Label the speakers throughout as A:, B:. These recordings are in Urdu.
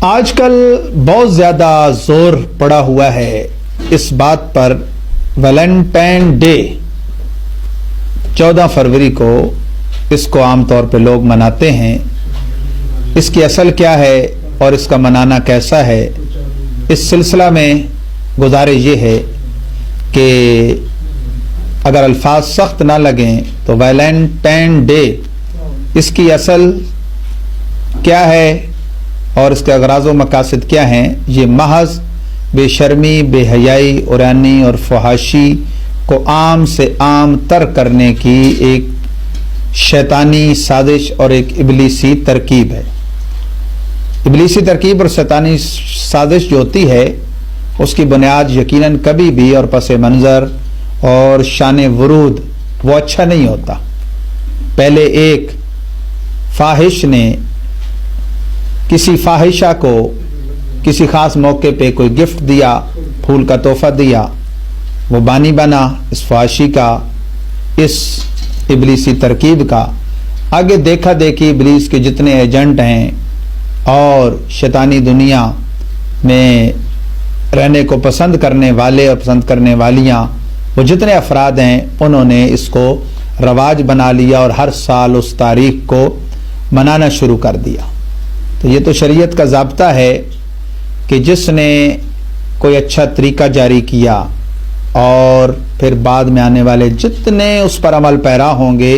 A: آج کل بہت زیادہ زور پڑا ہوا ہے اس بات پر ویلنٹائن ڈے 14 فروری کو اس کو عام طور پہ لوگ مناتے ہیں۔ اس کی اصل کیا ہے اور اس کا منانا کیسا ہے، اس سلسلہ میں گزارش یہ ہے کہ اگر الفاظ سخت نہ لگیں تو ویلنٹائن ڈے اس کی اصل کیا ہے اور اس کے اغراض و مقاصد کیا ہیں، یہ محض بے شرمی، بے حیائی، عریانی اور فحاشی کو عام سے عام تر کرنے کی ایک شیطانی سازش اور ایک ابلیسی ترکیب ہے۔ ابلیسی ترکیب اور شیطانی سازش جو ہوتی ہے اس کی بنیاد یقیناً کبھی بھی اور پس منظر اور شان ورود وہ اچھا نہیں ہوتا۔ پہلے ایک فاحش نے کسی فاحشہ کو کسی خاص موقع پہ کوئی گفٹ دیا، پھول کا تحفہ دیا، وہ بانی بنا اس فحاشی کا، اس ابلیسی ترکیب کا۔ آگے دیکھا دیکھی ابلیس کے جتنے ایجنٹ ہیں اور شیطانی دنیا میں رہنے کو پسند کرنے والے اور پسند کرنے والیاں، وہ جتنے افراد ہیں انہوں نے اس کو رواج بنا لیا اور ہر سال اس تاریخ کو منانا شروع کر دیا۔ تو یہ تو شریعت کا ضابطہ ہے کہ جس نے کوئی اچھا طریقہ جاری کیا اور پھر بعد میں آنے والے جتنے اس پر عمل پیرا ہوں گے،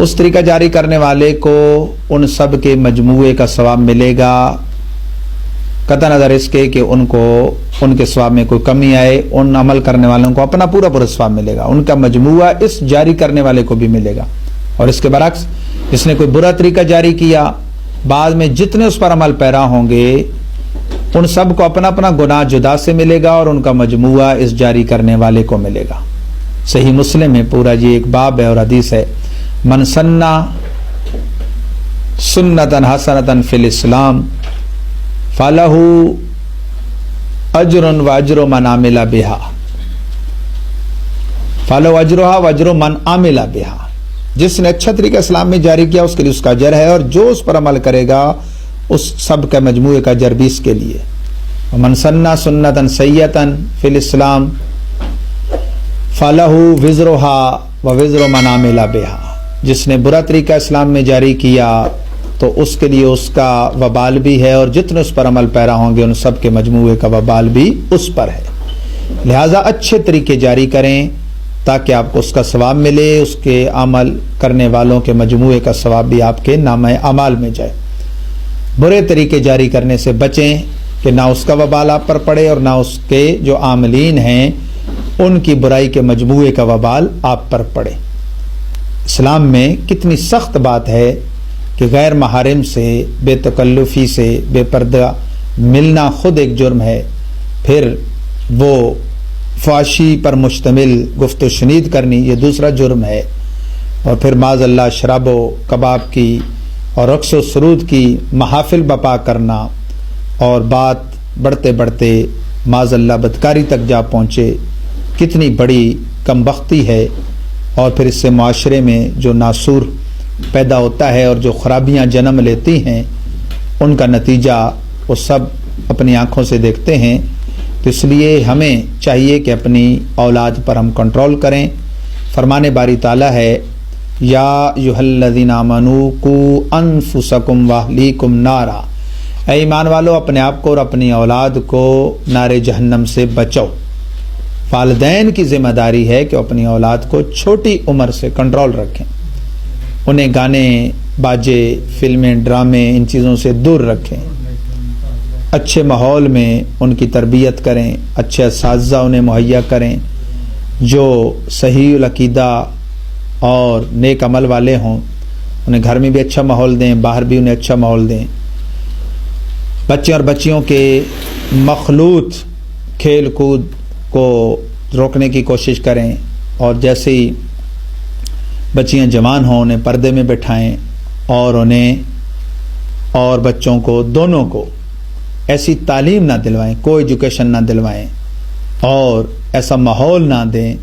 A: اس طریقہ جاری کرنے والے کو ان سب کے مجموعے کا ثواب ملے گا، قطع نظر اس کے کہ ان کو ان کے ثواب میں کوئی کمی آئے، ان عمل کرنے والوں کو اپنا پورا ثواب ملے گا، ان کا مجموعہ اس جاری کرنے والے کو بھی ملے گا۔ اور اس کے برعکس جس نے کوئی برا طریقہ جاری کیا، بعد میں جتنے اس پر عمل پیرا ہوں گے ان سب کو اپنا اپنا گناہ جدا سے ملے گا اور ان کا مجموعہ اس جاری کرنے والے کو ملے گا۔ صحیح مسلم میں پورا یہ ایک باب ہے اور حدیث ہے، من سنّا سنتاً حسنتاً فی الاسلام فلہ اجر واجر من عمل بہا فلہ اجرھا واجر من عمل بہا۔ جس نے اچھا طریقہ اسلام میں جاری کیا اس کے لیے اس کا اجر ہے، اور جو اس پر عمل کرے گا اس سب کا مجموعے کا اجر بھی اس کے لیے۔ من سنّا سنتاً سیئۃً فی الاسلام فلہ وزرھا ووزر من عمل بہا۔ جس نے برا طریقہ اسلام میں جاری کیا تو اس کے لیے اس کا وبال بھی ہے، اور جتنے اس پر عمل پیرا ہوں گے ان سب کے مجموعے کا وبال بھی اس پر ہے۔ لہٰذا اچھے طریقے جاری کریں تاکہ آپ کو اس کا ثواب ملے، اس کے عمل کرنے والوں کے مجموعے کا ثواب بھی آپ کے نامہ اعمال میں جائے۔ برے طریقے جاری کرنے سے بچیں کہ نہ اس کا وبال آپ پر پڑے اور نہ اس کے جو عاملین ہیں ان کی برائی کے مجموعے کا وبال آپ پر پڑے۔ اسلام میں کتنی سخت بات ہے کہ غیر محارم سے، بے تکلفی سے، بے پردہ ملنا خود ایک جرم ہے، پھر وہ فحاشی پر مشتمل گفت و شنید کرنی یہ دوسرا جرم ہے، اور پھر معاذ اللہ شراب و کباب کی اور رقص و سرود کی محافل بپا کرنا، اور بات بڑھتے بڑھتے معاذ اللہ بدکاری تک جا پہنچے، کتنی بڑی کم بختی ہے۔ اور پھر اس سے معاشرے میں جو ناسور پیدا ہوتا ہے اور جو خرابیاں جنم لیتی ہیں ان کا نتیجہ وہ سب اپنی آنکھوں سے دیکھتے ہیں۔ تو اس لیے ہمیں چاہیے کہ اپنی اولاد پر ہم کنٹرول کریں۔ فرمان باری تعالیٰ ہے، یا ایھا الذین آمنوا قوا انفسکم واہلیکم نارا، اے ایمان والو اپنے آپ کو اور اپنی اولاد کو نار جہنم سے بچاؤ۔ والدین کی ذمہ داری ہے کہ اپنی اولاد کو چھوٹی عمر سے کنٹرول رکھیں، انہیں گانے باجے، فلمیں، ڈرامے، ان چیزوں سے دور رکھیں، اچھے ماحول میں ان کی تربیت کریں، اچھے اساتذہ انہیں مہیا کریں جو صحیح العقیدہ اور نیک عمل والے ہوں، انہیں گھر میں بھی اچھا ماحول دیں، باہر بھی انہیں اچھا ماحول دیں۔ بچے اور بچیوں کے مخلوط کھیل کود کو روکنے کی کوشش کریں، اور جیسے ہی بچیاں جوان ہوں انہیں پردے میں بٹھائیں، اور انہیں اور بچوں کو دونوں کو ایسی تعلیم نہ دلوائیں، کوئی ایجوکیشن نہ دلوائیں، اور ایسا ماحول نہ دیں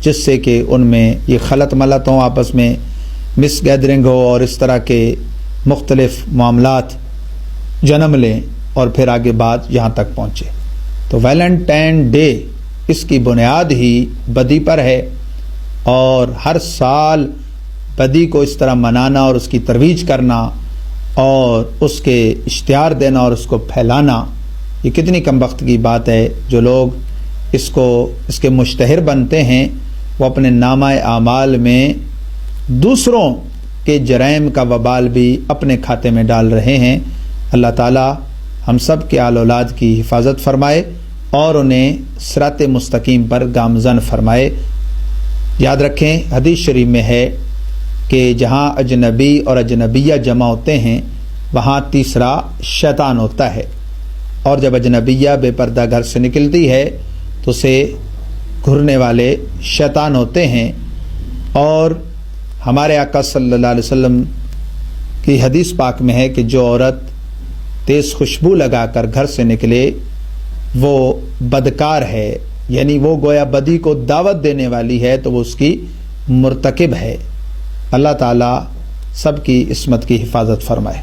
A: جس سے کہ ان میں یہ خلط ملط ہوں، آپس میں مس گیدرنگ ہو اور اس طرح کے مختلف معاملات جنم لیں اور پھر آگے بات یہاں تک پہنچے۔ تو ویلنٹائن ڈے اس کی بنیاد ہی بدی پر ہے، اور ہر سال بدی کو اس طرح منانا اور اس کی ترویج کرنا اور اس کے اشتہار دینا اور اس کو پھیلانا، یہ کتنی کم وقت کی بات ہے۔ جو لوگ اس کے مشتہر بنتے ہیں وہ اپنے نامہ اعمال میں دوسروں کے جرائم کا وبال بھی اپنے کھاتے میں ڈال رہے ہیں۔ اللہ تعالی ہم سب کے آل اولاد کی حفاظت فرمائے اور انہیں صراط مستقیم پر گامزن فرمائے۔ یاد رکھیں حدیث شریف میں ہے کہ جہاں اجنبی اور اجنبیہ جمع ہوتے ہیں وہاں تیسرا شیطان ہوتا ہے، اور جب اجنبیہ بے پردہ گھر سے نکلتی ہے تو اسے گھرنے والے شیطان ہوتے ہیں۔ اور ہمارے آقا صلی اللہ علیہ وسلم کی حدیث پاک میں ہے کہ جو عورت تیز خوشبو لگا کر گھر سے نکلے وہ بدکار ہے، یعنی وہ گویا بدی کو دعوت دینے والی ہے، تو وہ اس کی مرتکب ہے۔ اللہ تعالی سب کی عصمت کی حفاظت فرمائے۔